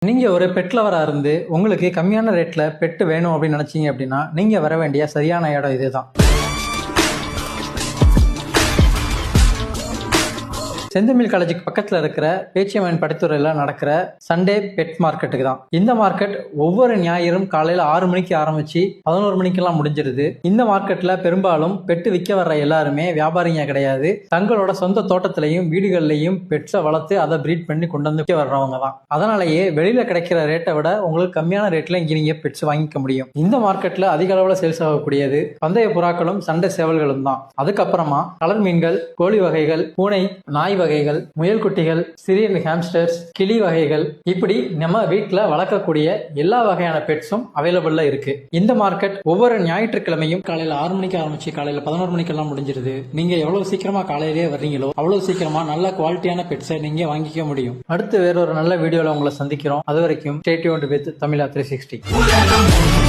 நீங்க ஒரு பெட் லவரா இருந்து உங்களுக்கு கம்மியான ரேட்ல பெட் வேணும் அப்படின்னு நினைச்சீங்க அப்படின்னா நீங்க வர வேண்டிய சரியான இடம் இதுதான். செந்தமிழ் காலேஜுக்கு பக்கத்தில் இருக்கிற பேச்சியம்மன் படைத்துறையில் நடக்கிற சண்டே பெட் மார்க்கெட்டுக்கு தான். இந்த மார்க்கெட் ஒவ்வொரு ஞாயிறும் காலையில் 6 மணிக்கு ஆரம்பிச்சு 11 மணிக்கெல்லாம் முடிஞ்சிருது. இந்த மார்க்கெட்டில் பெரும்பாலும் பெட்டு விற்க வர்ற எல்லாருமே வியாபாரிங்க கிடையாது. தங்களோட சொந்த தோட்டத்திலையும் வீடுகள்லையும் பெட்ஸை வளர்த்து அதை ப்ரீட் பண்ணி கொண்டு வந்து விற்க வர்றவங்க தான். அதனாலேயே வெளியில் கிடைக்கிற ரேட்டை விட உங்களுக்கு கம்மியான ரேட்டில் இங்கே நீங்கள் பெட்ஸ் வாங்கிக்க முடியும். இந்த மார்க்கெட்டில் அதிக அளவில் சேல்ஸ் ஆகக்கூடியது பந்தய புறாக்களும் சண்டை சேவல்களும் தான். அதுக்கப்புறமா கலர் மீன்கள், கோழி வகைகள், பூனை, நாய் வகைகள், முயல் குட்டிகள், சிறிய ஹாம்ஸ்டர்ஸ், கிளி வகைகள், இப்படி நம்ம வீட்டில் வளர்க்கக்கூடிய எல்லா வகையான பெட்ஸும் அவைலபிள்ல இருக்கு. இந்த மார்க்கெட் ஒவ்வொரு ஞாயிற்றுக்கிழமையும் காலையில் 6 மணிக்கு ஆரம்பிச்சு காலையில் 11 மணிக்கெல்லாம் முடிஞ்சிருது. நீங்க எவ்வளவு சீக்கிரமா காலையிலேயே வர்றீங்களோ அவ்வளவு சீக்கிரமா நல்ல குவாலிட்டியான பெட்ஸை நீங்க வாங்கிக்க முடியும். அடுத்து வேறொரு நல்ல வீடியோல உங்களை சந்திக்கிறோம். அது வரைக்கும் ஸ்டே டியூன்ட் வித் தமிழா 360.